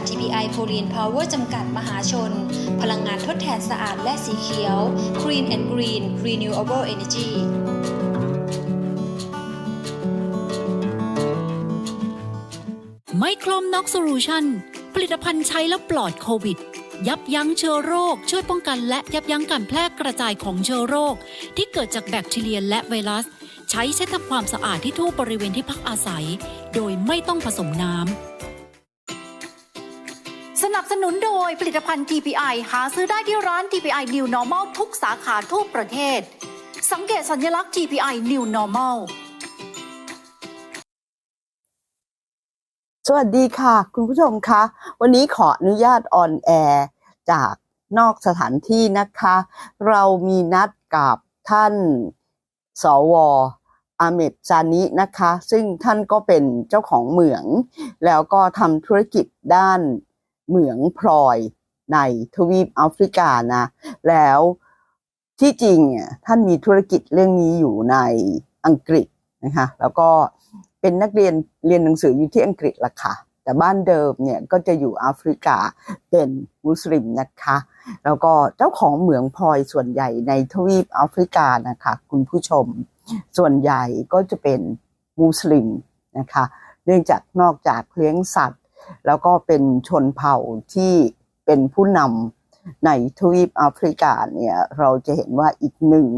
TPI โพลีนพาวเวอร์จำกัดมหาชนพลังงานทดแทนสะอาดและสีเขียว Clean and Green Renewable Energyไมโครน็อกโซลูชันผลิตภัณฑ์ใช้แล้วปลอดโควิดยับยั้งเชื้อโรคช่วยป้องกันและยับยั้งการแพร่กระจายของเชื้อโรคที่เกิดจากแบคทีเรียและไวรัสใช้เช็ดทำความสะอาดที่ทั่วบริเวณที่พักอาศัยโดยไม่ต้องผสมน้ำสนับสนุนโดยผลิตภัณฑ์ TPI หาซื้อได้ที่ร้าน TPI New Normal ทุกสาขาทั่วประเทศสังเกตสัญลักษณ์ TPI New Normalสวัสดีค่ะคุณผู้ชมคะวันนี้ขออนุญาตออนแอร์จากนอกสถานที่นะคะเรามีนัดกับท่านสว.อาเมดซานินะคะซึ่งท่านก็เป็นเจ้าของเหมืองแล้วก็ทำธุรกิจด้านเหมืองพลอยในทวีปแอฟริกานะแล้วที่จริงท่านมีธุรกิจเรื่องนี้อยู่ในอังกฤษนะคะแล้วก็เป็นนักเรียนหนังสืออยู่ที่อังกฤษล่ะค่ะแต่บ้านเดิมเนี่ยก็จะอยู่แอฟริกาเป็นมุสลิมนะคะแล้วก็เจ้าของเหมืองพลอยส่วนใหญ่ในทวีปแอฟริกานะคะคุณผู้ชมส่วนใหญ่ก็จะเป็นมุสลิมนะคะเนื่องจากนอกจากเลี้ยงสัตว์แล้วก็เป็นชนเผ่าที่เป็นผู้นำในทวีปแอฟริกาเนี่ยเราจะเห็นว่าอีกหนึ่ง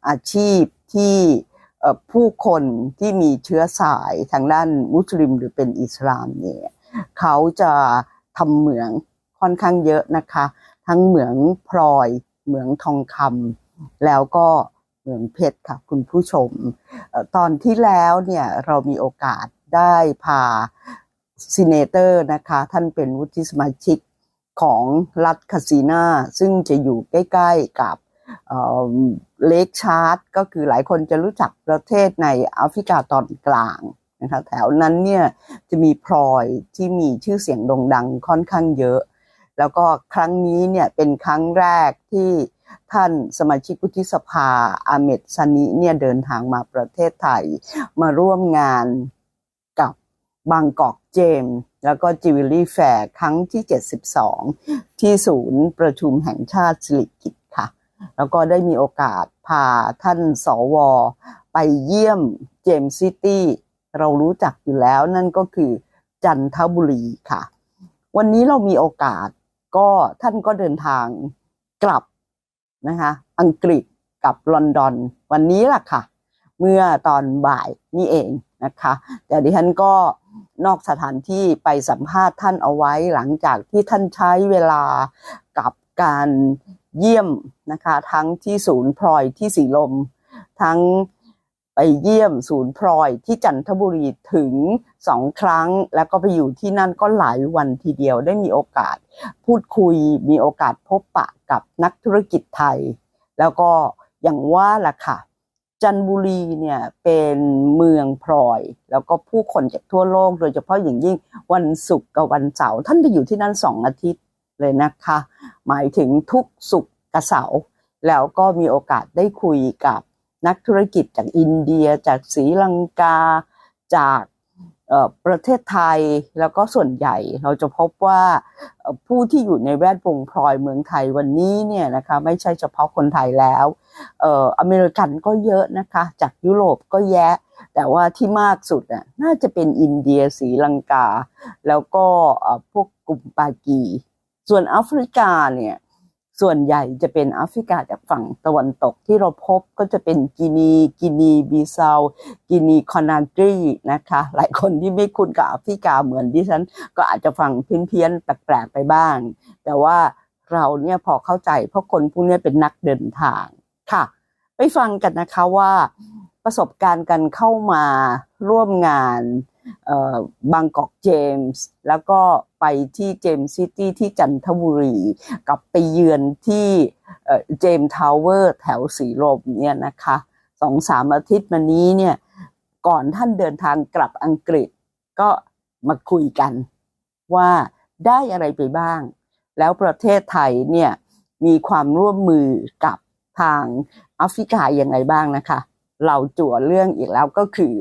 อาชีพที่ผู้คนที่มีเชื้อสายทางด้านมุสลิมหรือเป็นอิสลามเนี่ยเขาจะทำเหมืองค่อนข้างเยอะนะคะทั้งเหมืองพลอยเหมืองทองคำแล้วก็เหมืองเพชรค่ะคุณผู้ชมตอนที่แล้วเนี่ยเรามีโอกาสได้พาซีเนเตอร์นะคะท่านเป็นวุฒิสมาชิกของรัฐคาซีนาซึ่งจะอยู่ใกล้ๆกับเลคชาร์ดก็คือหลายคนจะรู้จักประเทศในแอฟริกาตอนกลางนะคะแถวนั้นเนี่ยจะมีพลอยที่มีชื่อเสียงโด่งดังค่อนข้างเยอะแล้วก็ครั้งนี้เนี่ยเป็นครั้งแรกที่ท่านสมาชิกวุฒิสภาอาเมดซานิเนี่ยเดินทางมาประเทศไทยมาร่วมงานกับบางกอกเจมส์แล้วก็จิวเวลรี่แฟร์ครั้งที่72ที่ศูนย์ประชุมแห่งชาติสิริกิติ์ค่ะแล้วก็ได้มีโอกาสพาท่านสว.ไปเยี่ยมเจมส์ซิตี้เรารู้จักอยู่แล้วนั่นก็คือจันทบุรีค่ะวันนี้เรามีโอกาสก็ท่านก็เดินทางกลับนะคะอังกฤษกับลอนดอนวันนี้ล่ะค่ะเมื่อตอนบ่ายนี่เองนะคะแต่ดิฉันก็นอกสถานที่ไปสัมภาษณ์ท่านเอาไว้หลังจากที่ท่านใช้เวลากับการเยี่ยมนะคะทั้งที่ศูนย์พลอยที่สีลมทั้งไปเยี่ยมศูนย์พลอยที่จันทบุรีถึง2 ครั้งแล้วก็ไปอยู่ที่นั่นก็หลายวันทีเดียวได้มีโอกาสพูดคุยมีโอกาสพบปะกับนักธุรกิจไทยแล้วก็อย่างว่าล่ะค่ะจันทบุรีเนี่ยเป็นเมืองพลอยแล้วก็ผู้คนจากทั่วโลกโดยเฉพาะอย่างยิ่งวันศุกร์กับวันเสาร์ท่านไปอยู่ที่นั่น2 อาทิตย์เลยนะคะหมายถึงทุกศุกร์กับเสาร์แล้วก็มีโอกาสได้คุยกับนักธุรกิจจากอินเดียจากศรีลังกาจากประเทศไทยแล้วก็ส่วนใหญ่เราจะพบว่าผู้ที่อยู่ในแวดวงพลอยเมืองไทยวันนี้เนี่ยนะคะไม่ใช่เฉพาะคนไทยแล้วอเมริกันก็เยอะนะคะจากยุโรปก็แยะแต่ว่าที่มากสุดน่าจะเป็นอินเดียศรีลังกาแล้วก็พวกกลุ่มปากีส่วนแอฟริกาเนี่ยส่วนใหญ่จะเป็นแอฟริกาจากฝั่งตะวันตกที่เราพบก็จะเป็นกินีบิซาวกินีคอนากรีนะคะหลายคนที่ไม่คุ้นกับแอฟริกาเหมือนดิฉันก็อาจจะฟังเพี้ยนๆแปลกๆไปบ้างแต่ว่าเราเนี่ยพอเข้าใจเพราะคนพวกนี้เป็นนักเดินทางค่ะไปฟังกันนะคะว่าประสบการณ์การเข้ามาร่วมงานบางกอกเจมส์แล้วก็ไปที่เจมส์ซิตี้ที่จันทบุรีกับไปเยือนที่เจมส์ทาวเวอร์แถวสีลมเนี่ยนะคะ 2-3 อาทิตย์มานี้เนี่ยก่อนท่านเดินทางกลับอังกฤษก็มาคุยกันว่าได้อะไรไปบ้างแล้วประเทศไทยเนี่ยมีความร่วมมือกับทางแอฟริกายังไงบ้างนะคะเราจั่วเรื่องอีกแล้วก็คือ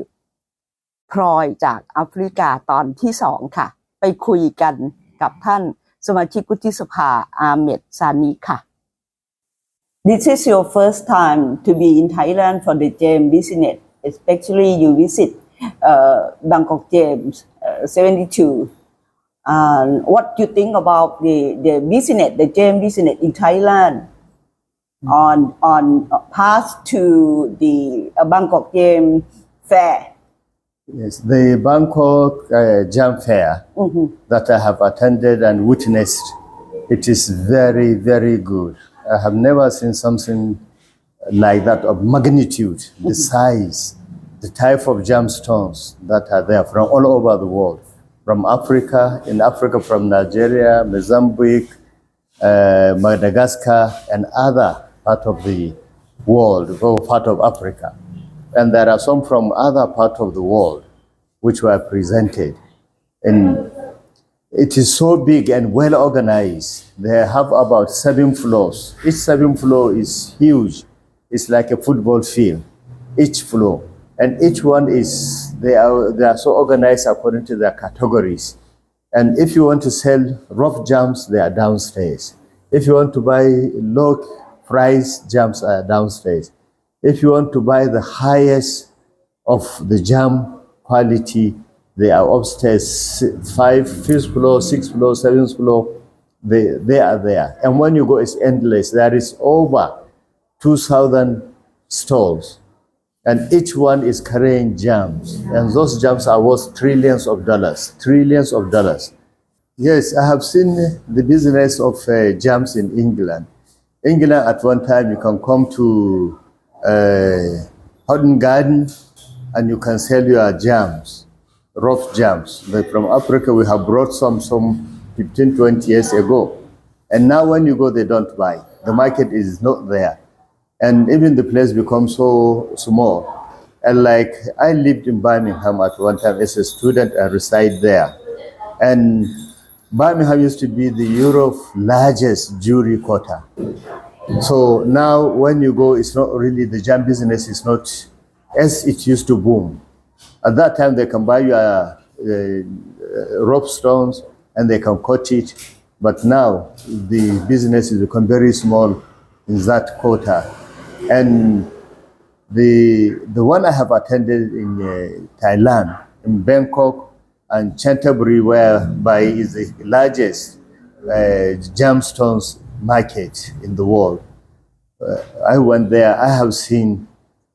พลอยจากแอฟริกาตอนที่2ค่ะไปคุยกัน กับท่านสมาชิกวุฒิสภาอาเมดซานีค่ะ This is your first time to be in Thailand for the GEM business, especially you visit Bangkok GEMS 72. What do you think about the business, the GEM business in Thailand on path to the Bangkok GEM fair? Yes, the Bangkok Jam Fair that I have attended and witnessed, it is very, very good. I have never seen something like that of magnitude, the size, the type of gemstones that are there from all over the world, from Africa, in Africa, from Nigeria, Mozambique, Madagascar, and other part of the world, or part of Africa. And there are some from other parts of the world which were presented. And it is so big and well organized. They have about 7 floors. Each 7 floor is huge. It's like a football field, each floor. And each one is, they are so organized according to their categories. And if you want to sell rough jams, they are downstairs. If you want to buy low price jams, are downstairs. If you want to buy the highest of the jam quality, they are upstairs, 5th floor, 6th floor, 7th floor, they are there. And when you go, it's endless. There is over 2,000 stalls. And each one is carrying jams. And those jams are worth trillions of dollars. Yes, I have seen the business of jams in England. England, at one time, you can come to Houghton Garden and you can sell your jams, rough jams. Like from Africa, we have brought some 15, 20 years ago. And now when you go, they don't buy. The market is not there. And even the place becomes so small. And like, I lived in Birmingham at one time as a student and reside there. And Birmingham used to be the Europe's largest jewelry quarter. So now when you go, it's not really, the jam business is not as it used to boom. At that time, they can buy your rope stones and they can cut it. But now the business has become very small in that quarter. And the one I have attended in Thailand, in Bangkok and Canterbury, whereby is the largest gemstones market in the world. I went there, I have seen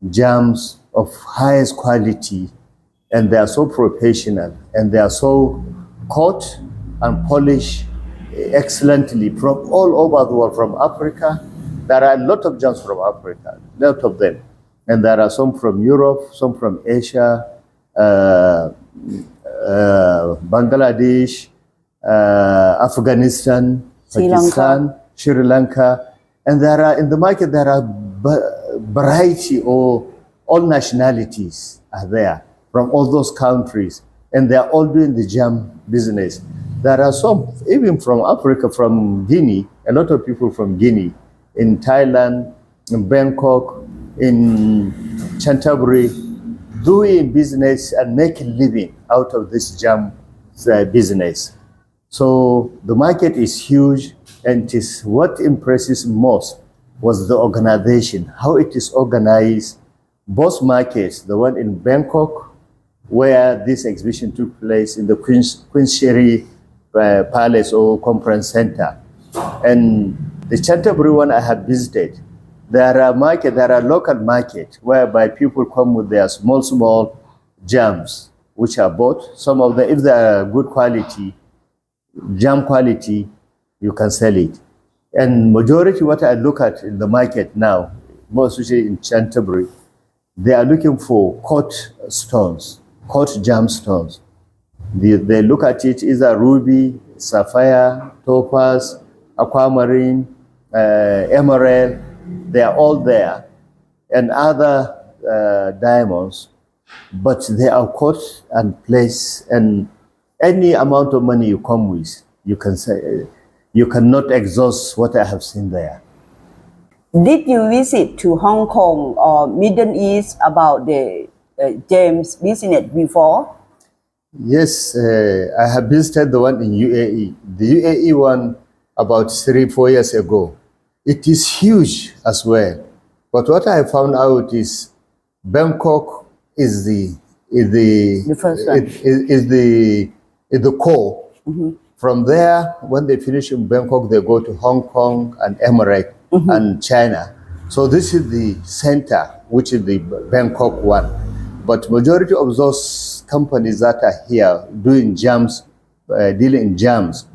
gems of highest quality, and they are so professional, and they are so cut and polished excellently from all over the world, from Africa. There are a lot of gems from Africa, a lot of them. And there are some from Europe, some from Asia, Bangladesh, Afghanistan, Pakistan, Sri Lanka. And there are, in the market, there are variety or all nationalities are there from all those countries. And they are all doing the jam business. There are some, even from Africa, from Guinea, a lot of people from Guinea, in Thailand, in Bangkok, in Canterbury, doing business and making living out of this jam business. So the market is huge, and it is what impresses most was the organization, how it is organized. Both markets, the one in Bangkok, where this exhibition took place in the Queen Sherry Palace or Conference Center, and the Canterbury one I have visited. There are local market whereby people come with their small jams, which are bought. Some of them, if they are good quality, jam quality, you can sell it. And majority what I look at in the market now, most especially in Canterbury, they are looking for cut stones, cut gemstones. They look at it either ruby, sapphire, topaz, aquamarine, emerald. They are all there, and other diamonds, but they are cut and placed, and any amount of money you come with, you can say, you cannot exhaust what I have seen there. Did you visit to Hong Kong or Middle East about the James business before? Yes, I have visited the one in UAE. The UAE one about 3-4 years ago. It is huge as well. But what I found out is Bangkok is The first one. is the core. From there, when they finish in Bangkok, they go to Hong Kong and Emirates and China. So this is the center, which is the Bangkok one. But majority of those companies that are here doing jams, dealing in jams,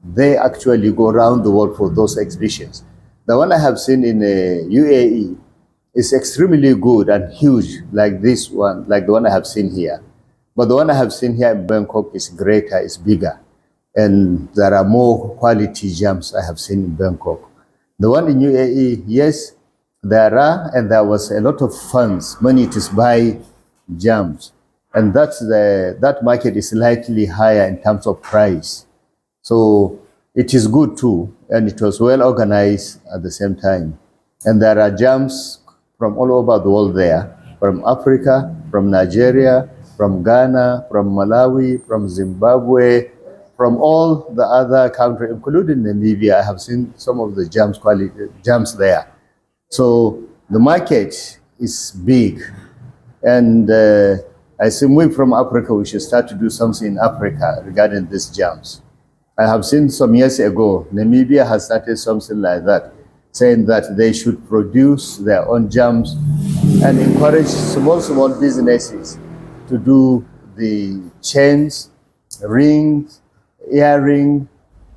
they actually go around the world for those exhibitions. The one I have seen in UAE is extremely good and huge, like this one, like the one I have seen here. But the one I have seen here in Bangkok is greater, is bigger. And there are more quality jams I have seen in Bangkok. The one in UAE, yes, there are, and there was a lot of funds, money to buy jams. And that market is slightly higher in terms of price. So it is good too, and it was well organized at the same time. And there are jams from all over the world there, from Africa, from Nigeria, from Ghana, from Malawi, from Zimbabwe, from all the other countries, including Namibia. I have seen some of the jams there. So the market is big, and I think we from Africa, we should start to do something in Africa regarding these jams. I have seen some years ago, Namibia has started something like that, saying that they should produce their own jams and encourage small businesses to do the chains, rings, earring,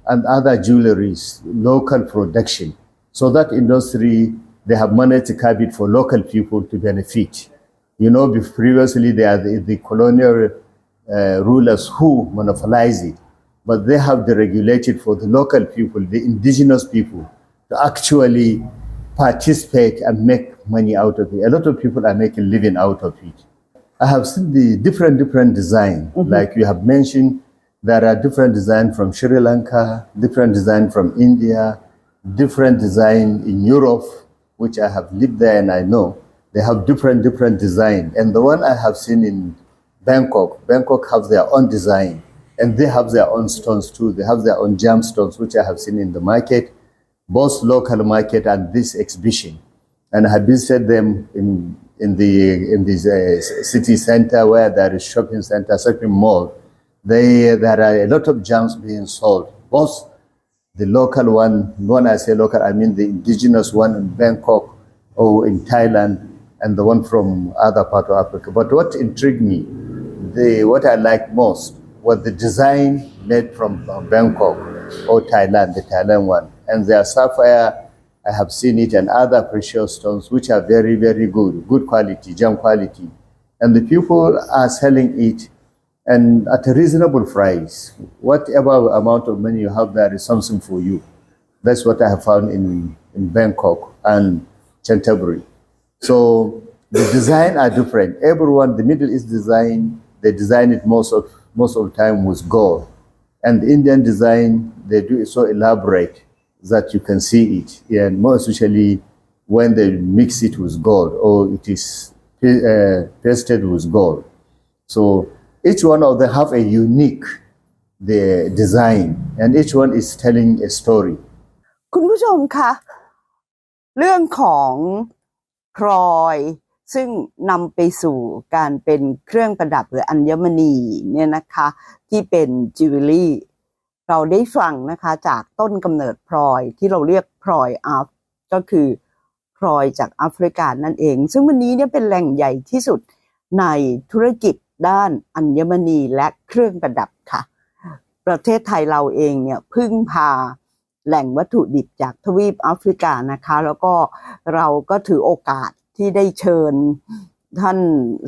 and other jewelries, local production. So that industry, they have managed to carve it for local people to benefit. You know, previously they are the colonial rulers who monopolize it, but they have deregulated for the local people, the indigenous people, to actually participate and make money out of it. A lot of people are making living out of it. I have seen the different design, like you have mentioned. There are different design from Sri Lanka, different design from India, different design in Europe, which I have lived there and I know. They have different design. And the one I have seen in Bangkok have their own design. And they have their own stones too. They have their own gemstones, which I have seen in the market, both local market and this exhibition. And I have visited them in this city center where there is shopping center, shopping mall. There are a lot of gems being sold, both the local one, when I say local, I mean the indigenous one in Bangkok or in Thailand, and the one from other part of Africa. But what intrigued me, what I liked most, was the design made from Bangkok or Thailand, the Thailand one. And their sapphire, I have seen it, and other precious stones, which are very good quality, gem quality. And the people are selling it and at a reasonable price. Whatever amount of money you have, there is something for you. That's what I have found in Bangkok and Canterbury. So the design are different. Everyone, the Middle East design, they design it most of the time with gold. And the Indian design, they do it so elaborate that you can see it. And more especially when they mix it with gold or it is pasted with gold. So each one of them have a unique design, and each one is telling a story. คุณผู้ชมคะเรื่องของพลอยซึ่งนำไปสู่การเป็นเครื่องประดับหรืออัญมณีเนี่ยนะคะที่เป็นจิวเวลรี่เราได้ฟังนะคะจากต้นกำเนิดพลอยที่เราเรียกพลอยก็คือพลอยจากแอฟริกานั่นเองซึ่งวันนี้เนี่ยเป็นแหล่งใหญ่ที่สุดในธุรกิจด้านอัญมณีและเครื่องประดับค่ะประเทศไทยเราเองเนี่ยพึ่งพาแหล่งวัตถุดิบจากทวีปแอฟริกานะคะแล้วก็เราก็ถือโอกาสที่ได้เชิญท่าน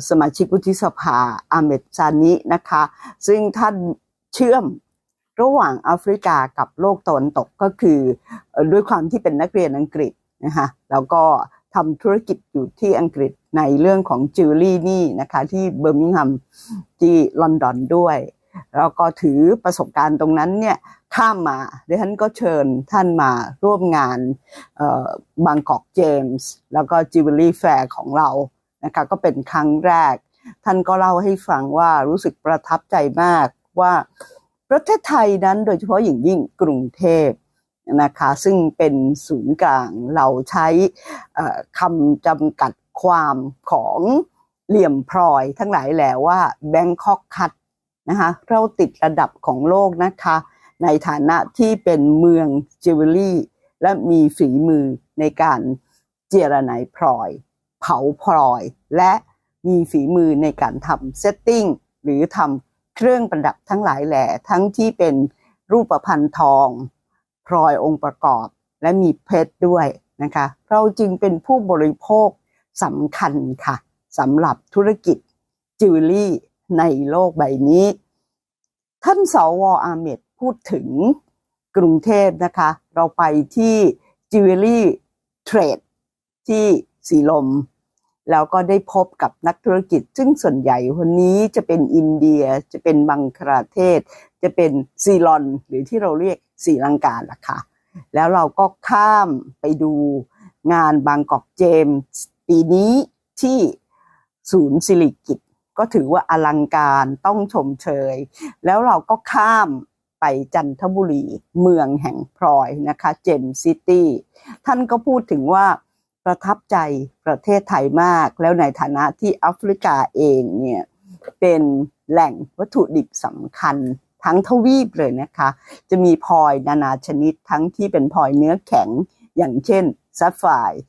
สมาชิกวุฒิสภาอาเมดซานินะคะซึ่งท่านเชื่อมระหว่างแอฟริกากับโลกตะวันตกก็คือด้วยความที่เป็นนักเรียนอังกฤษนะคะแล้วก็ทำธุรกิจอยู่ที่อังกฤษในเรื่องของจิวเวลรี่นี่นะคะที่เบอร์มิงแฮมที่ลอนดอนด้วยแล้วก็ถือประสบการณ์ตรงนั้นเนี่ยข้ามมาดิฉันก็เชิญท่านมาร่วมงานบางกอกเจมส์แล้วก็จิวเวลรี่แฟร์ของเรานะคะก็เป็นครั้งแรก ท่านก็เล่าให้ฟังว่ารู้สึกประทับใจมากว่าประเทศไทยนั้นโดยเฉพาะอย่างยิ่งกรุงเทพนะคะซึ่งเป็นศูนย์กลางเราใช้คำจำกัดความของเหลี่ยมพลอยทั้งหลายแหละว่า Bangkok Cut นะคะเราติดระดับของโลกนะคะในฐานะที่เป็นเมืองจิวเวลรี่และมีฝีมือในการเจรไนพลอยเผาพลอยและมีฝีมือในการทำเซตติ้งหรือทำเครื่องประดับทั้งหลายแหล่ทั้งที่เป็นรูปพรรณทองพลอยองค์ประกอบและมีเพชรด้วยนะคะเราจึงเป็นผู้บริโภคสำคัญค่ะสำหรับธุรกิจจิวเวลรี่ในโลกใบนี้ท่านสว.อาเมดพูดถึงกรุงเทพนะคะเราไปที่จิวเวลรี่เทรดที่สีลมแล้วก็ได้พบกับนักธุรกิจซึ่งส่วนใหญ่วันนี้จะเป็นอินเดียจะเป็นบังคลาเทศจะเป็นซีลอนหรือที่เราเรียกศรีลังกาล่ะค่ะแล้วเราก็ข้ามไปดูงานบางกอกเจมส์ปีนี้ที่ศูนย์สิริกิติ์ก็ถือว่าอลังการต้องชมเชยแล้วเราก็ข้ามไปจันทบุรีเมืองแห่งพลอยนะคะเจมส์ซิตี้ท่านก็พูดถึงว่าประทับใจประเทศไทยมากแล้วในฐานะที่แอฟริกาเองเนี่ยเป็นแหล่งวัตถุดิบสำคัญทั้งทวีปเลยนะคะจะมีพลอยนานาชนิดทั้งที่เป็นพลอยเนื้อแข็งอย่างเช่นซัฟไฟร์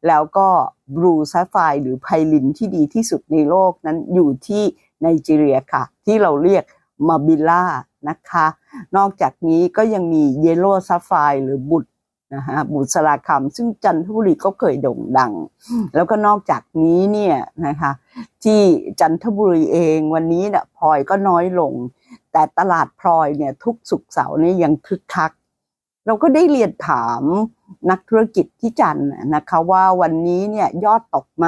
แล้วก็บลูซัฟไฟร์หรือไพลินที่ดีที่สุดในโลกนั้นอยู่ที่ไนจีเรียค่ะที่เราเรียกมาบิล่านะคะนอกจากนี้ก็ยังมีเยลโล่ซัฟไฟร์หรือบุตรนะฮะบุษราคำซึ่งจันทบุรีก็เคยโด่งดังแล้วก็นอกจากนี้เนี่ยนะคะที่จันทบุรีเองวันนี้เนี่ยพลอยก็น้อยลงแต่ตลาดพลอยเนี่ยทุกศุกร์เสาร์นี่ยังคึกคักเราก็ได้เรียนถามนักธุรกิจที่จันทร์นะคะว่าวันนี้เนี่ยยอดตกไหม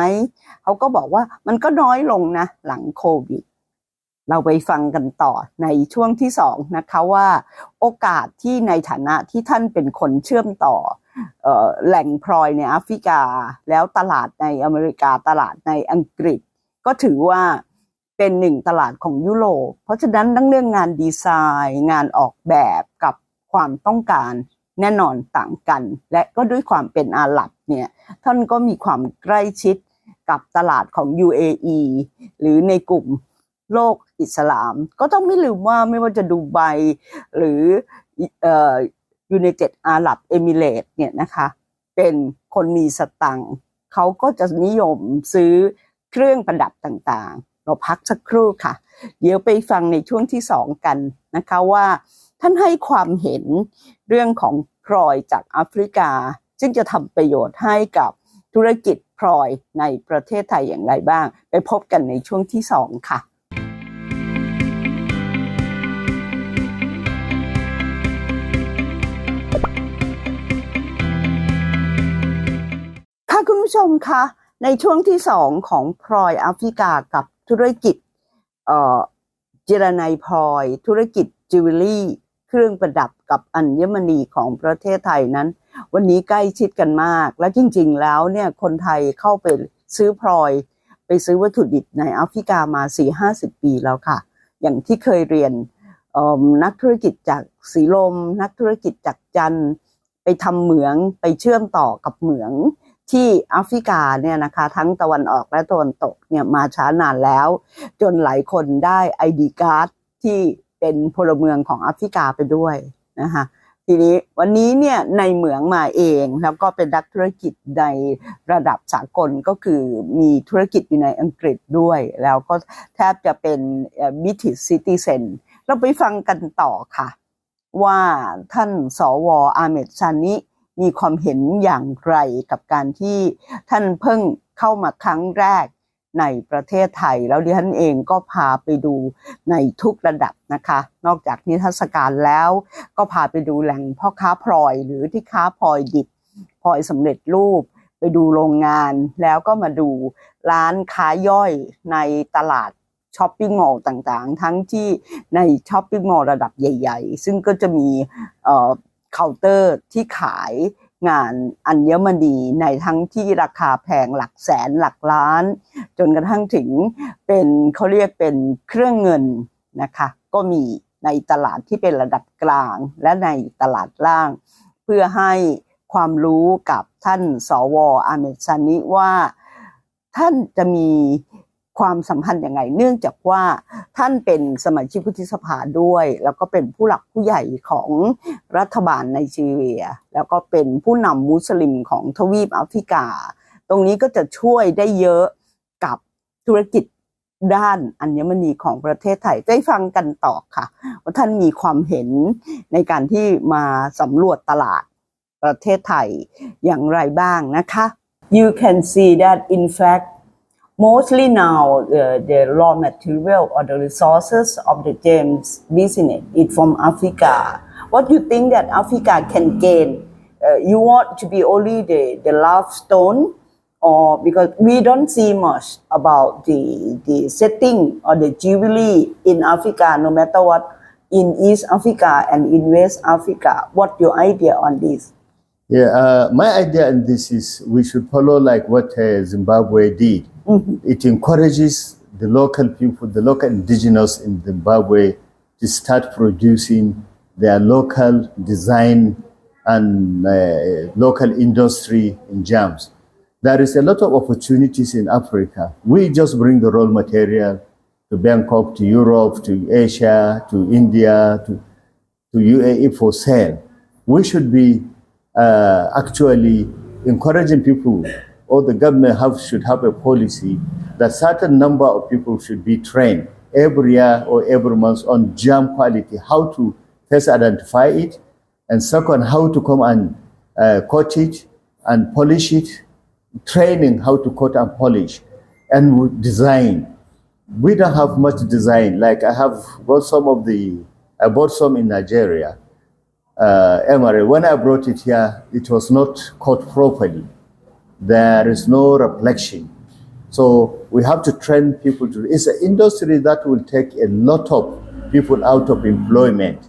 เขาก็บอกว่ามันก็น้อยลงนะหลังโควิดเราไปฟังกันต่อในช่วงที่2นะคะว่าโอกาสที่ในฐานะที่ท่านเป็นคนเชื่อมต่อแหล่งพลอยในแอฟริกาแล้วตลาดในอเมริกาตลาดในอังกฤษก็ถือว่าเป็นหนึ่งตลาดของยุโรปเพราะฉะนั้นทั้งเรื่องงานดีไซน์งานออกแบบกับความต้องการแน่นอนต่างกันและก็ด้วยความเป็นอาหรับเนี่ยท่านก็มีความใกล้ชิดกับตลาดของ UAE หรือในกลุ่มโลกอิสลามก็ต้องไม่ลืมว่าไม่ว่าจะดูไบหรือยูไนเต็ดอาหรับเอมิเรตส์เนี่ยนะคะเป็นคนมีสตังค์เขาก็จะนิยมซื้อเครื่องประดับต่างๆเราพักสักครู่ค่ะเดี๋ยวไปฟังในช่วงที่2กันนะคะว่าท่านให้ความเห็นเรื่องของพลอยจากแอฟริกาซึ่งจะทำประโยชน์ให้กับธุรกิจพลอยในประเทศไทยอย่างไรบ้างไปพบกันในช่วงที่2ค่ะคุณผู้ชมคะในช่วงที่2ของพลอยแอฟริกากับธุรกิจเจรไนพลอยธุรกิจจิวเวลรี่เครื่องประดับกับอัญมณีของประเทศไทยนั้นวันนี้ใกล้ชิดกันมากและจริงๆแล้วเนี่ยคนไทยเข้าไปซื้อพลอยไปซื้อวัตถุดิบในแอฟริกามา 4-50 ปีแล้วค่ะอย่างที่เคยเรียนนักธุรกิจจากสีลมนักธุรกิจจากจันทร์ไปทำเหมืองไปเชื่อมต่อกับเหมืองที่แอฟริกาเนี่ยนะคะทั้งตะวันออกและตะวันตกเนี่ยมาช้านานแล้วจนหลายคนได้ ID การ์ดที่เป็นพลเมืองของแอฟริกาไปด้วยนะคะทีนี้วันนี้เนี่ยในเหมืองมาเองแล้วก็เป็นนักธุรกิจในระดับสากลก็คือมีธุรกิจอยู่ในอังกฤษด้วยแล้วก็แทบจะเป็นBritish Citizen เราไปฟังกันต่อค่ะว่าท่านสว.อาเมดซานิมีความเห็นอย่างไรกับการที่ท่านเพิ่งเข้ามาครั้งแรกในประเทศไทยแล้วดิฉันเองก็พาไปดูในทุกระดับนะคะนอกจากนิทรรศการแล้วก็พาไปดูแหล่งพ่อค้าพลอยหรือที่ค้าพลอยดิบพลอยสำเร็จรูปไปดูโรงงานแล้วก็มาดูร้านค้าย่อยในตลาดช้อปปิ้งมอลล์ต่างๆทั้งที่ในช้อปปิ้งมอลล์ระดับใหญ่ๆซึ่งก็จะมีเคาน์เตอร์ที่ขาย งานอัญมณีในทั้งที่ราคาแพงหลักแสนหลักล้าน จนกระทั่งถึงเป็นเขาเรียกเป็นเครื่องเงินนะคะก็มีในตลาดที่เป็นระดับกลางและในตลาดล่าง เพื่อให้ความรู้กับท่านสว.อาเมดซานิว่าท่านจะมีความสัมพันธ์ยังไงเนื่องจากว่าท่านเป็นสมาชิกวุฒิสภาด้วยแล้วก็เป็นผู้หลักผู้ใหญ่ของรัฐบาลไนจีเรียแล้วก็เป็นผู้นำมุสลิมของทวีปแอฟริกาตรงนี้ก็จะช่วยได้เยอะกับธุรกิจด้านอัญมณีของประเทศไทยได้ฟังกันต่อค่ะว่าท่านมีความเห็นในการที่มาสำรวจตลาดประเทศไทยอย่างไรบ้างนะคะ You can see that in fact mostly now the raw material or the resources of the gems business is from Africa. What you think that Africa can gain? You want to be only the love stone, or because we don't see much about the setting or the jewelry in Africa, no matter what, in East Africa and in West Africa. What your idea on this? Yeah, my idea on this is we should follow like what Zimbabwe did. It encourages the local people, the local indigenous in Zimbabwe to start producing their local design and local industry in gems. There is a lot of opportunities in Africa. We just bring the raw material to Bangkok, to Europe, to Asia, to India, to UAE for sale. We should be actually encouraging people, or the government should have a policy that certain number of people should be trained every year or every month on gem quality, how to first identify it, and second, how to come and coat it and polish it, training how to coat and polish, and design. We don't have much design. Like I bought some in Nigeria. Emirate. When I brought it here, it was not caught properly. There is no reflection. So we have to train people to. It's an industry that will take a lot of people out of employment.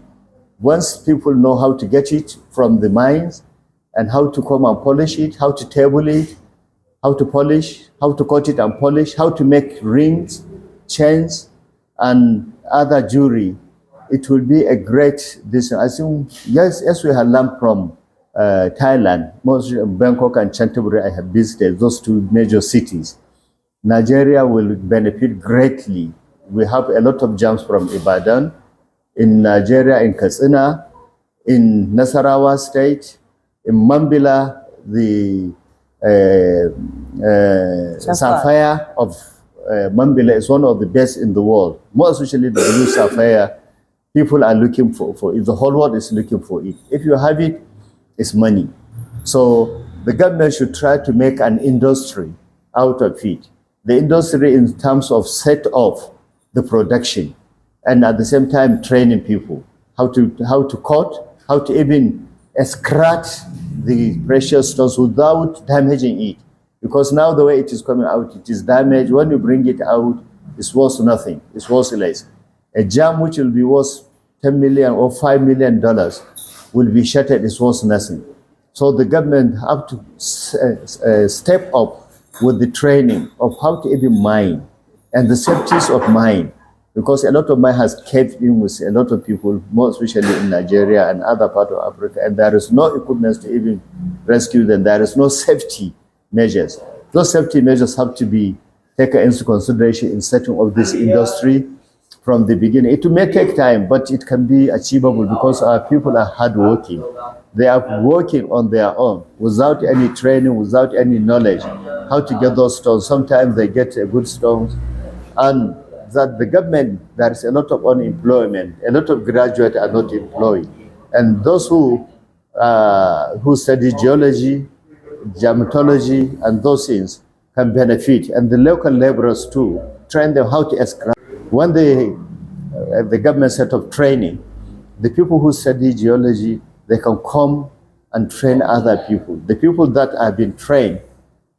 Once people know how to get it from the mines and how to come and polish it, how to table it, how to polish, how to cut it and polish, how to make rings, chains, and other jewelry. It will be a great business. I think, yes, as we have learned from Thailand, most Bangkok and Canterbury, I have visited those two major cities. Nigeria will benefit greatly. We have a lot of gems from Ibadan, in Nigeria, in Katsina, in Nasarawa State, in Mambila, the sapphire of Mambila is one of the best in the world, more especially the blue sapphire. People are looking for it. The whole world is looking for it. If you have it, it's money. So the government should try to make an industry out of it. The industry in terms of set off the production, and at the same time training people how to cut, how to even extract the precious stones without damaging it. Because now the way it is coming out, it is damaged. When you bring it out, it's worth nothing. It's worthless. A gem which will be worth $10 million or $5 million will be shattered, it's worth nothing. So the government have to step up with the training of how to even mine and the safeties of mine. Because a lot of mine has caved in with a lot of people, more especially in Nigeria and other parts of Africa, and there is no equipment to even rescue them. There is no safety measures. Those safety measures have to be taken into consideration in setting up this industry from the beginning. It may take time, but it can be achievable because our people are hardworking. They are working on their own without any training, without any knowledge how to get those stones. Sometimes they get good stones, and that the government, there is a lot of unemployment. A lot of graduates are not employed, and those who study geology, geometry, and those things can benefit, and the local laborers too. Train them how to extract. When the government set up training, the people who study geology, they can come and train other people. The people that have been trained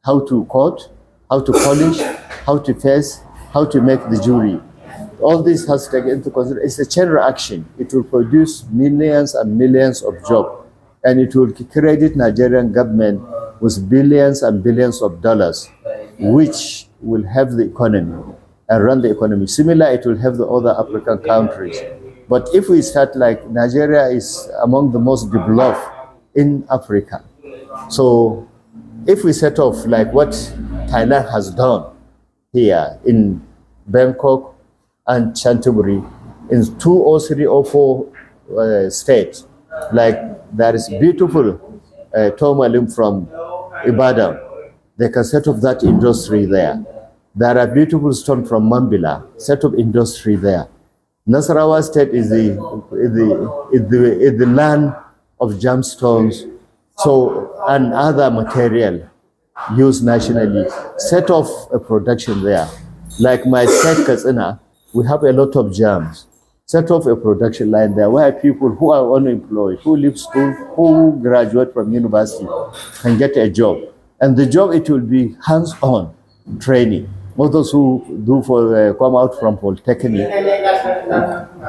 how to cut, how to polish, how to face, how to make the jewelry. All this has to take into consideration. It's a chain reaction. It will produce millions and millions of jobs and it will credit Nigerian government with billions and billions of dollars, which will help the economy and run the economy. Similar, it will help the other African countries. But if we start like Nigeria is among the most developed in Africa. So if we set off like what Thailand has done here in Bangkok and Chantaburi, in 2 or 3 or 4 states, like there is beautiful tourmaline from Ibadan. They can set up that industry there. There are beautiful stone from Mambila, set up industry there. Nasarawa State is the land of gemstones, so and other material used nationally. Set off a production there. Like my state Katsina, we have a lot of gems. Set off a production line there where people who are unemployed, who leave school, who graduate from university can get a job. And the job, it will be hands-on training. All those who do come out from Polytechnic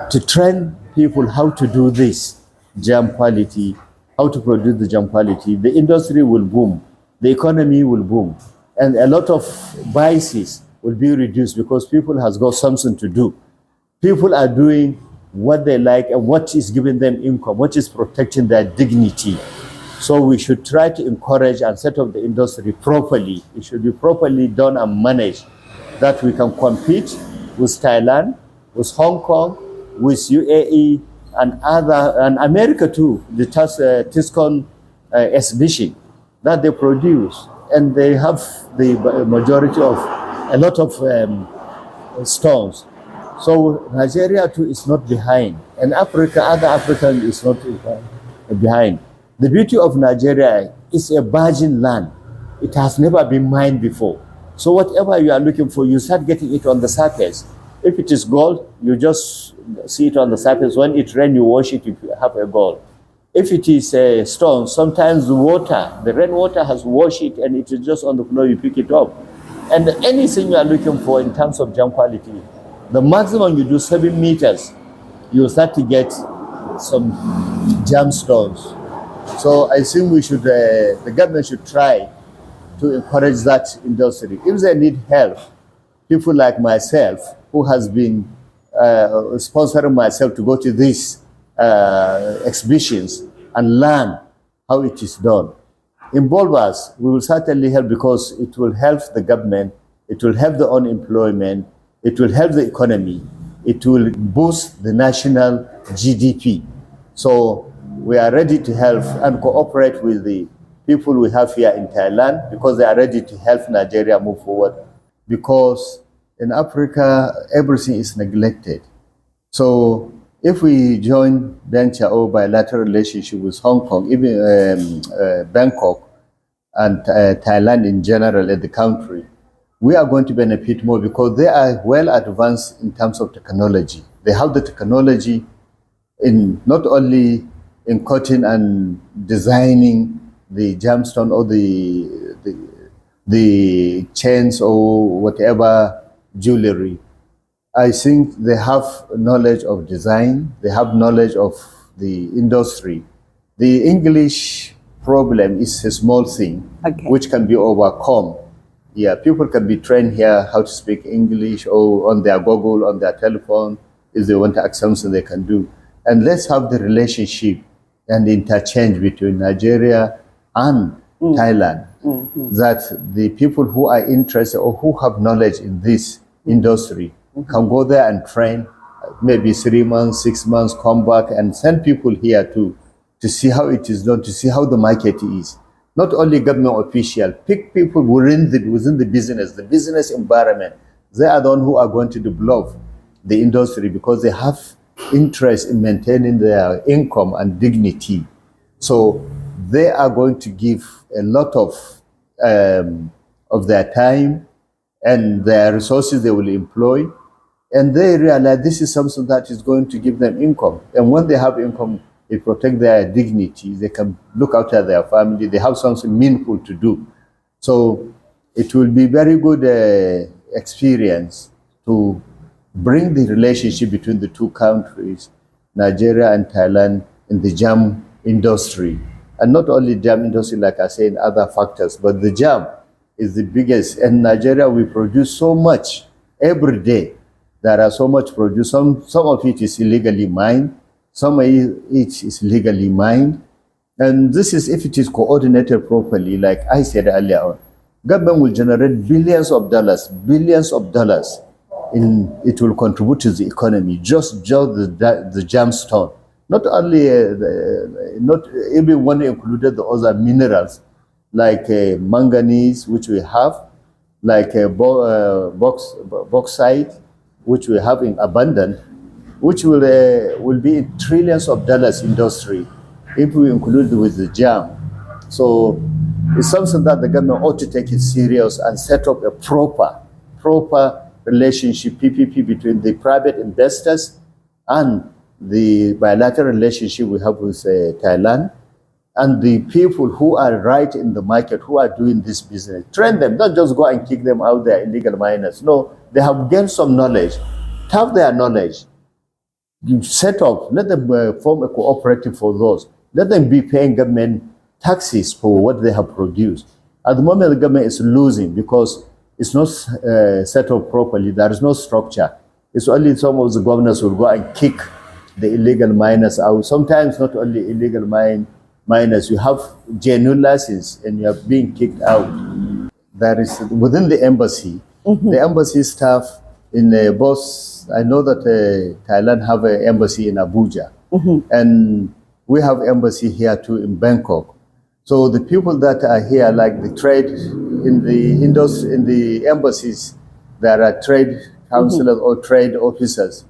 to train people how to do this gem quality, how to produce the gem quality. The industry will boom, the economy will boom, and a lot of biases will be reduced because people has got something to do. People are doing what they like and what is giving them income, what is protecting their dignity. So we should try to encourage and set up the industry properly. It should be properly done and managed, that we can compete with Thailand, with Hong Kong, with UAE, and America too. The Tiscon exhibition that they produce, and they have the majority of a lot of stones. So Nigeria too is not behind, and Africa, other African is not behind. The beauty of Nigeria is a virgin land. It has never been mined before. So whatever you are looking for, you start getting it on the surface. If it is gold, you just see it on the surface. When it rains, you wash it, you have a gold. If it is a stone, sometimes the rainwater has washed it and it is just on the floor, you pick it up. And anything you are looking for in terms of gem quality, the maximum you do 7 meters, you start to get some gemstones. So I think we should, the government should try to encourage that industry. If they need help, people like myself, who has been sponsoring myself to go to these exhibitions and learn how it is done, involve us. We will certainly help, because it will help the government, it will help the unemployment, it will help the economy, it will boost the national GDP. So we are ready to help and cooperate with the people we have here in Thailand, because they are ready to help Nigeria move forward. Because in Africa, everything is neglected. So if we join venture or bilateral relationship with Hong Kong, even Bangkok, and Thailand in general at the country, we are going to benefit more, because they are well advanced in terms of technology. They have the technology in not only in cutting and designing the gemstone or the chains or whatever jewelry. I think they have knowledge of design, they have knowledge of the industry. The English problem is a small thing, which can be overcome. Yeah, people can be trained here how to speak English, or on their Google, on their telephone. If they want to ask something, they can do. And let's have the relationship and interchange between Nigeria and Thailand, that the people who are interested or who have knowledge in this industry can go there and train, maybe 3 months, 6 months, come back and send people here to see how it is done, to see how the market is. Not only government official, pick people within the business environment. They are the ones who are going to develop the industry, because they have interest in maintaining their income and dignity. So they are going to give a lot of their time and their resources they will employ, and they realize this is something that is going to give them income. And when they have income, it protects their dignity. They can look after their family. They have something meaningful to do. So it will be very good experience to bring the relationship between the two countries, Nigeria and Thailand, in the gem industry. And not only jam industry, like I said, other factors, but the jam is the biggest. In Nigeria, we produce so much every day. There are so much produce. Some of it is illegally mined. Some of it is legally mined. And this is if it is coordinated properly, like I said earlier on. Government will generate billions of dollars, it will contribute to the economy, just the gemstone. Not only, not even when included the other minerals, like manganese, which we have, like bauxite, which we have in abundance, which will be in trillions of dollars industry if we include with the jam. So it's something that the government ought to take it serious and set up a proper relationship, PPP, between the private investors and the bilateral relationship we have with Thailand, and the people who are right in the market, who are doing this business. Train them, not just go and kick them out there, illegal miners. No, they have gained some knowledge. Tap their knowledge. You set up, let them form a cooperative for those. Let them be paying government taxes for what they have produced. At the moment, the government is losing because it's not set up properly. There is no structure. It's only some of the governors will go and kick the illegal miners out. Sometimes not only illegal miners, you have genuine license and you are being kicked out. There is within the embassy, the embassy staff in both. I know that Thailand have an embassy in Abuja, and we have embassy here too in Bangkok. So the people that are here, like the trade in the embassies, there are trade counselors or trade officers.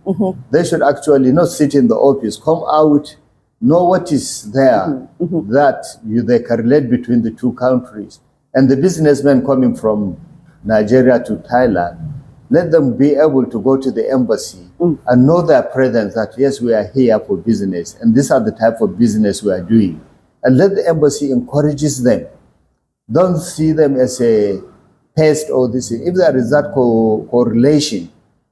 They should actually not sit in the office, come out, know what is there, that they can relate between the two countries. And the businessmen coming from Nigeria to Thailand, let them be able to go to the embassy and know their presence, that yes, we are here for business, and these are the type of business we are doing. And let the embassy encourages them. Don't see them as a pest or this. If there is that correlation,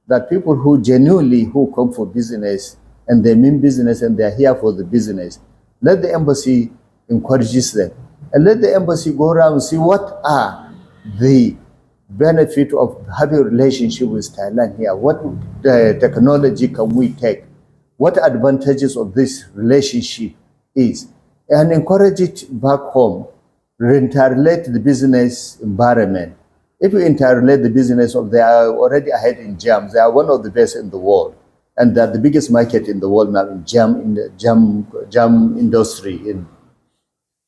that people who genuinely come for business and they mean business and they're here for the business, let the embassy encourages them. And let the embassy go around and see what are the benefit of having a relationship with Thailand here. What technology can we take? What advantages of this relationship is? And encourage it back home. Interrelate the business environment. If we interrelate the business they are already ahead in jam. They are one of the best in the world. And they're the biggest market in the world now in jam industry.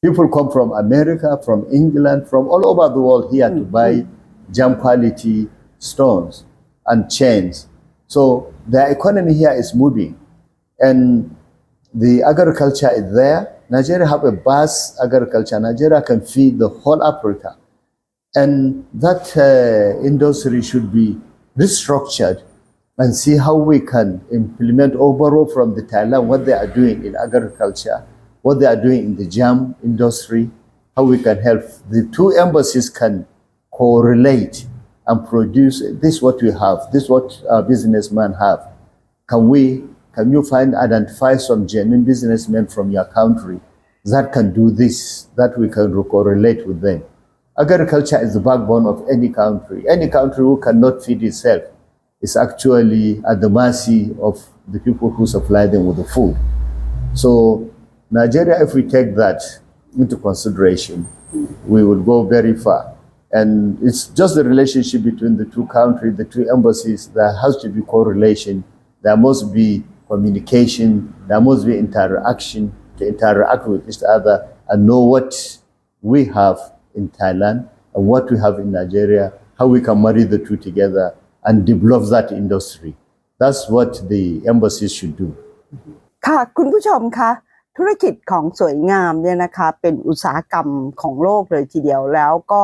People come from America, from England, from all over the world here to buy jam quality stones and chains. So the economy here is moving, and the agriculture is there. Nigeria have a vast agriculture. Nigeria can feed the whole Africa, and that industry should be restructured and see how we can implement or borrow from the Thailand what they are doing in agriculture, what they are doing in the jam industry, how we can help. The two embassies can correlate and produce this what we have, this what our businessmen have. Can you identify some genuine businessmen from your country that can do this, that we can correlate with them? Agriculture is the backbone of any country. Any country who cannot feed itself is actually at the mercy of the people who supply them with the food. So Nigeria, if we take that into consideration, we will go very far. And it's just the relationship between the two countries, the two embassies. There has to be correlation. There must be communication. There must be interaction, to interact with each other and know what we have in Thailand and what we have in Nigeria, how we can marry the two together and develop that industry. That's what the embassies should do. ค่ะคุณผู้ชมคะธุรกิจของสวยงามเนี่ยนะคะเป็นอุตสาหกรรมของโลกเลยทีเดียวแล้วก็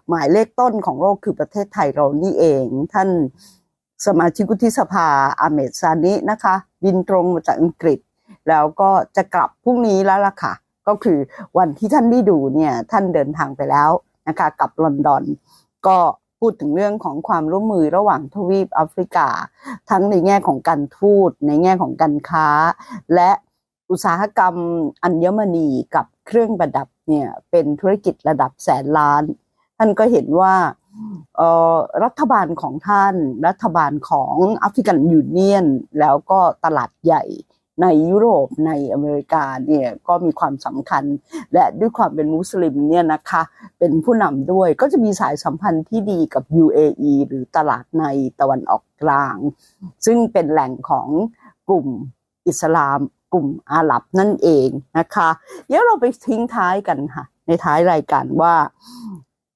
หมายเลขต้นของโลกคือประเทศไทยเรานี่เองท่านสมาชิกวุฒิสภาอาเมดซานินะคะบินตรงมาจากอังกฤษแล้วก็จะกลับพรุ่งนี้แล้วล่ะค่ะก็คือวันที่ท่านได้ดูเนี่ยท่านเดินทางไปแล้วนะคะกับลอนดอนก็พูดถึงเรื่องของความร่วมมือระหว่างทวีปแอฟริกาทั้งในแง่ของการทูตในแง่ของการค้าและอุตสาหกรรมอัญมณีกับ เครื่องประดับเนี่ยเป็นธุรกิจระดับแสนล้านท่านก็เห็นว่ารัฐบาลของท่านรัฐบาลของแอฟริกันยูเนียนแล้วก็ตลาดใหญ่ในยุโรปในอเมริกาเนี่ยก็มีความสำคัญและด้วยความเป็นมุสลิมเนี่ยนะคะเป็นผู้นำด้วยก็จะมีสายสัมพันธ์ที่ดีกับ UAE หรือตลาดในตะวันออกกลางซึ่งเป็นแหล่งของกลุ่มอิสลามกลุ่มอาหรับนั่นเองนะคะเดี๋ยวเราไปทิ้งท้ายกันค่ะในท้ายรายการว่า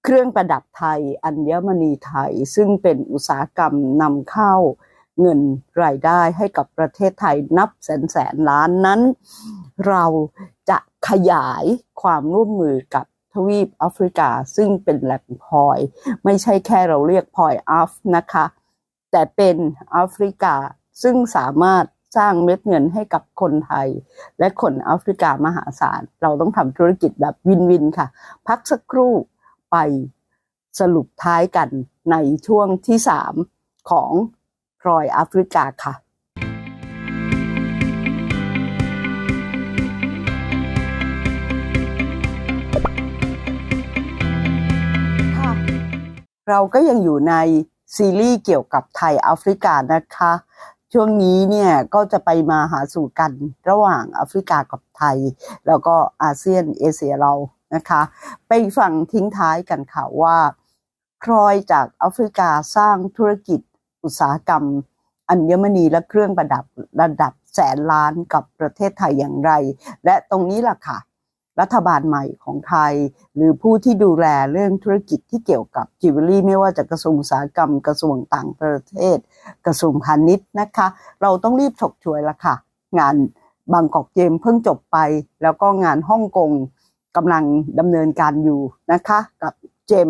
เครื่องประดับไทยอัญมณีไทยซึ่งเป็นอุตสาหกรรมนำเข้าเงินรายได้ให้กับประเทศไทยนับแสนล้านนั้นเราจะขยายความร่วมมือกับทวีปแอฟริกาซึ่งเป็นแหล่งพลอยไม่ใช่แค่เราเรียกพลอยอัฟนะคะแต่เป็นแอฟริกาซึ่งสามารถสร้างเม็ดเงินให้กับคนไทยและคนแอฟริกามหาศาลเราต้องทำธุรกิจแบบวินวินค่ะพักสักครู่ไปสรุปท้ายกันในช่วงที่3ของพลอยแอฟริกาค่ะเราก็ยังอยู่ในซีรีส์เกี่ยวกับไทยแอฟริกานะคะช่วงนี้เนี่ยก็จะไปมาหาสู่กันระหว่างแอฟริกากับไทยแล้วก็อาเซียนเอเชียเรานะคะไปฟังทิ้งท้ายกันค่ะว่าพลอยจากแอฟริกาสร้างธุรกิจอุตสาหกรรมอัญมณีและเครื่องประดับระดับแสนล้านกับประเทศไทยอย่างไรและตรงนี้ล่ะค่ะรัฐบาลใหม่ของไทยหรือผู้ที่ดูแลเรื่องธุรกิจที่เกี่ยวกับจิวเวลรี่ไม่ว่าจะกระทรวงอุตสาหกรรมกระทรวงต่างประเทศกระทรวงพาณิชย์นะคะเราต้องรีบฉกฉวยละค่ะงานบางกอกเจมเพิ่งจบไปแล้วก็งานฮ่องกงกำลังดำเนินการอยู่นะคะกับเจม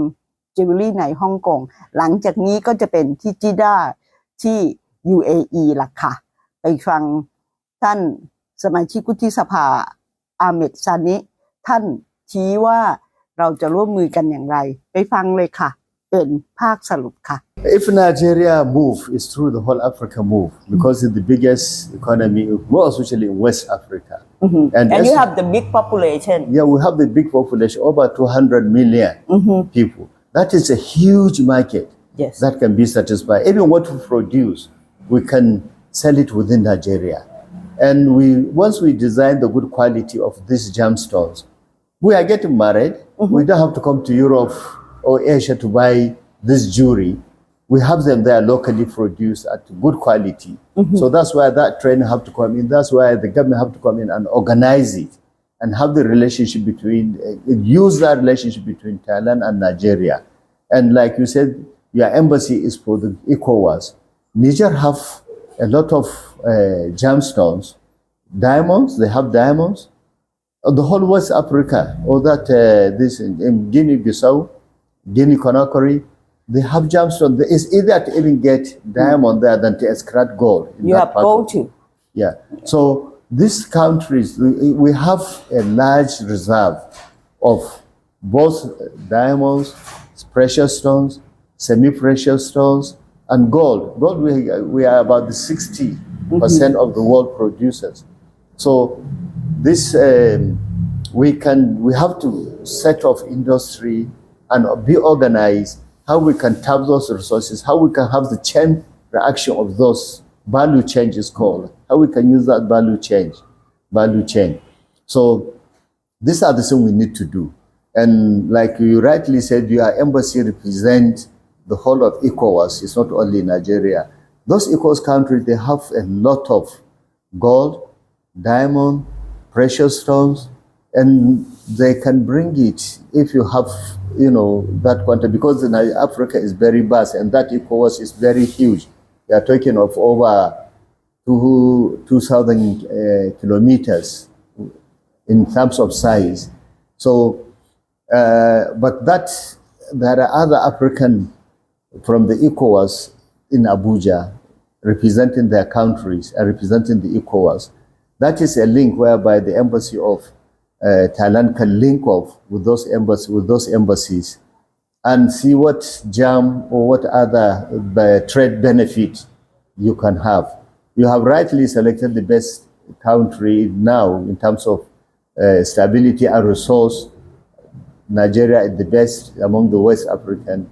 จิวเวลรี่ในฮ่องกงหลังจากนี้ก็จะเป็นที่จิด้าที่ UAE ล่ะค่ะไปฟังท่านสมาชิกวุฒิสภาอาเมดซานิท่านชี้ว่าเราจะร่วมมือกันอย่างไรไปฟังเลยค่ะเป็นภาคสรุปค่ะ If Nigeria move is through the whole Africa move because it's the biggest economy, more especially in West Africa. And you have the big population. Yeah, we have the big population, over 200 million people. That is a huge market that can be satisfied. Even what we produce, we can sell it within Nigeria. And once we design the good quality of these gemstones, we are getting married. We don't have to come to Europe or Asia to buy this jewelry. We have them there locally produced at good quality. So that's why that trend have to come in. That's why the government have to come in and organize it and have the relationship use that relationship between Thailand and Nigeria. And like you said, your embassy is for the ECOWAS. Niger have a lot of gemstones, diamonds. They have diamonds. The whole West Africa, or that this in Guinea-Bissau, Guinea-Conakry, they have gemstones. It's easier to even get diamond there than to extract gold. You have gold too. Yeah. So these countries, we have a large reserve of both diamonds, precious stones, semi-precious stones, and gold. Gold, we are about the 60% of the world producers. So this we have to set off industry and be organized. How we can tap those resources, how we can have the chain reaction of those value change is called. How we can use that value chain. So these are the things we need to do. And like you rightly said, your embassy represents the whole of ECOWAS. It's not only Nigeria. Those ECOWAS countries, they have a lot of gold, diamond, precious stones, and they can bring it if you have, that quantity, because Africa is very vast and that ECOWAS is very huge. We are talking of over 2,000 kilometers in terms of size. So, but there are other African from the ECOWAS in Abuja representing their countries and representing the ECOWAS. That is a link whereby the embassy of Thailand can link up with those embassies and see what jam or what other trade benefit you can have. You have rightly selected the best country now in terms of stability and resource. Nigeria is the best among the West African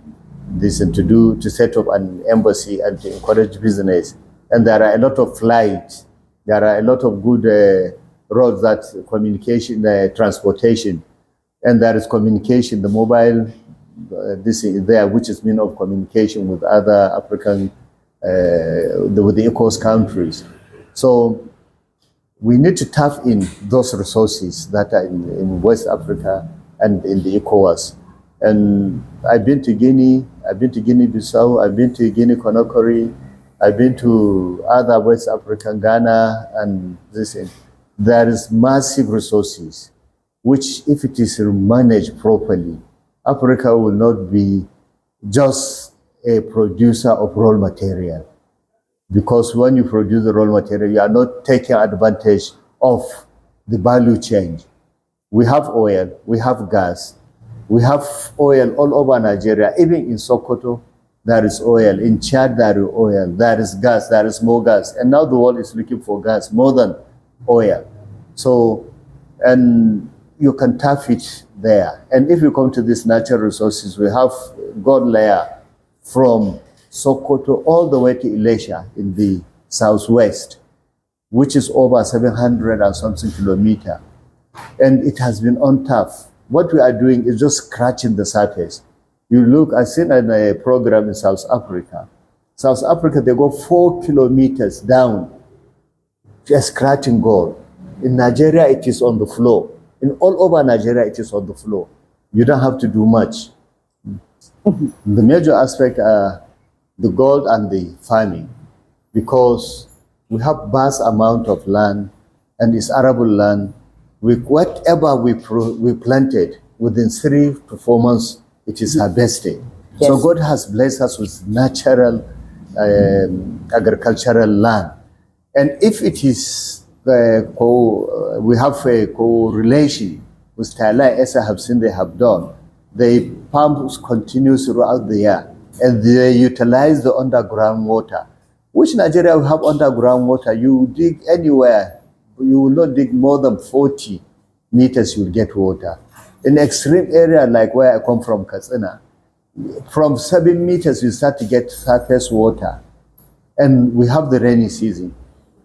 to set up an embassy and to encourage business. And there are a lot of flights. There are a lot of good roads that communication, transportation, and there is communication. The mobile, this is there, which is means of communication with other African, with the ECOWAS countries. So we need to tap in those resources that are in West Africa and in the ECOWAS. And I've been to Guinea, I've been to Guinea-Bissau, I've been to Guinea-Conakry, I've been to other West African, Ghana, and this. There is massive resources, which if it is managed properly, Africa will not be just a producer of raw material. Because when you produce the raw material, you are not taking advantage of the value chain. We have oil, we have gas, we have oil all over Nigeria. Even in Sokoto, there is oil. In Chad, there is oil. There is gas, there is more gas. And now the world is looking for gas more than oil. So, and you can tap it there. And if you come to these natural resources, we have gold layer from Sokoto all the way to Elisha in the southwest, which is over 700 and something kilometers. And it has been untapped. What we are doing is just scratching the surface. You look, I've seen a program in South Africa. South Africa, they go 4 kilometers down, just scratching gold. In Nigeria, it is on the floor. In all over Nigeria, it is on the floor. You don't have to do much. The major aspect are the gold and the farming, because we have vast amount of land, and it's arable land. Whatever we planted, within 3 to 4 months, it is harvested. Yes. So God has blessed us with natural agricultural land. And if it is, we have a correlation with Thailand, as I have seen they have done. They pump continues throughout the year, and they utilize the underground water, which Nigeria will have underground water. You dig anywhere, you will not dig more than 40 meters, you will get water. In extreme area like where I come from, Katsina, from 7 meters you start to get surface water. And we have the rainy season.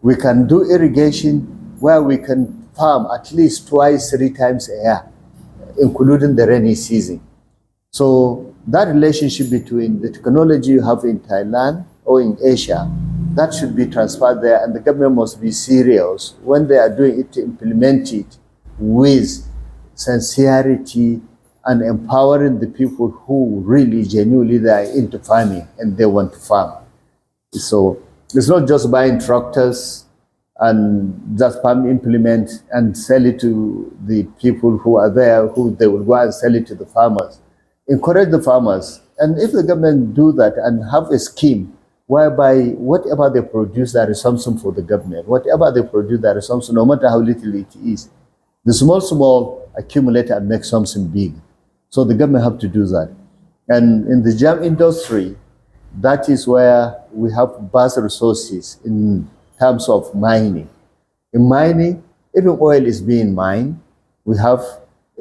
We can do irrigation where we can farm at least 2-3 times a year, including the rainy season. So that relationship between the technology you have in Thailand or in Asia, that should be transferred there, and the government must be serious when they are doing it to implement it with sincerity and empowering the people who really genuinely they are into farming and they want to farm. So it's not just buying tractors and just farm implement and sell it to the people who are there, who they will go and sell it to the farmers. Encourage the farmers, and if the government do that and have a scheme whereby whatever they produce, there is something for the government. Whatever they produce, there is something, no matter how little it is. The small accumulate and make something big. So the government have to do that. And in the jam industry, that is where we have vast resources in terms of mining. In mining, even oil is being mined. We have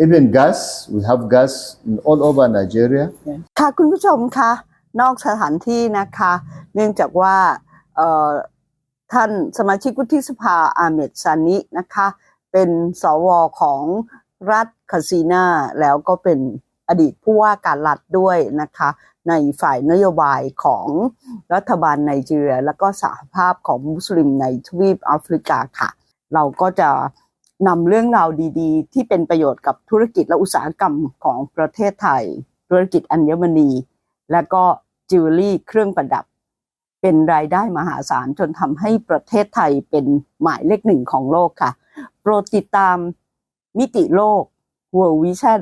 even gas. We have gas in all over Nigeria. ค่ะคุณผู้ชมคะนอกสถานที่นะคะเนื่องจากว่าท่านสมาชิกวุฒิสภาอาเมดซานินะคะเป็นสวของรัฐคาซีนาแล้วก็เป็นอดีตผู้ว่าการรัฐด้วยนะคะในฝ่ายนโยบายของรัฐบาลไนจีเรียและก็สหภาพของมุสลิมในทวีปแอฟริกาค่ะเราก็จะนำเรื่องราวดีๆที่เป็นประโยชน์กับธุรกิจและอุตสาหกรรมของประเทศไทยธุรกิจอัญมณีและก็จิวเวลรี่เครื่องประดับเป็นรายได้มหาศาลจนทำให้ประเทศไทยเป็นหมายเลขหนึ่งของโลกค่ะโปรดติดตามมิติโลก World Vision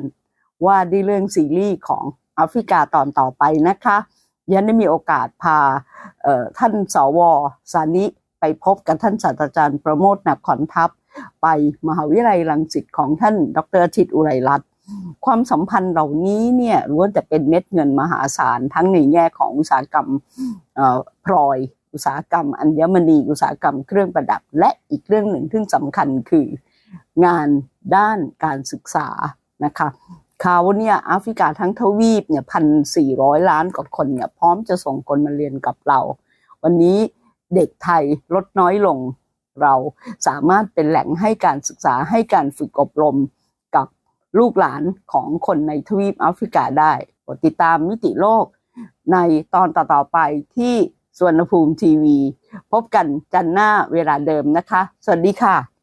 ว่าด้วยเรื่องซีรีส์ของแอฟริกาตอนต่อไปนะคะยันได้มีโอกาสพาท่านสว.สานิไปพบกับท่านศาสตราจารย์ประโมท นครทัพไปมหาวิทยาลัยรังสิตของท่านดร.อาทิตย์อุไรรัตน์ความสัมพันธ์เหล่านี้เนี่ยล้วนแต่เป็นเม็ดเงินมหาศาลทั้งในแง่ของอุตสาหกรรมพลอยอุตสาหกรรมอัญมณีอุตสาหกรรมเครื่องประดับและอีกเรื่องหนึ่งที่สำคัญคืองาน ด้านการศึกษานะคะเขาเนี่ยแอฟริกาทั้งทวีปเนี่ย1,400 ล้านกว่าคนเนี่ยพร้อมจะส่งคนมาเรียนกับเราวันนี้เด็กไทยลดน้อยลงเราสามารถเป็นแหล่งให้การศึกษาให้การฝึกอบรมกับลูกหลานของคนในทวีปแอฟริกาได้โปรดติดตามมิติโลกในตอนต่อๆไปที่สวนภูมิทีวีพบกันจันทร์หน้าเวลาเดิมนะคะสวัสดีค่ะ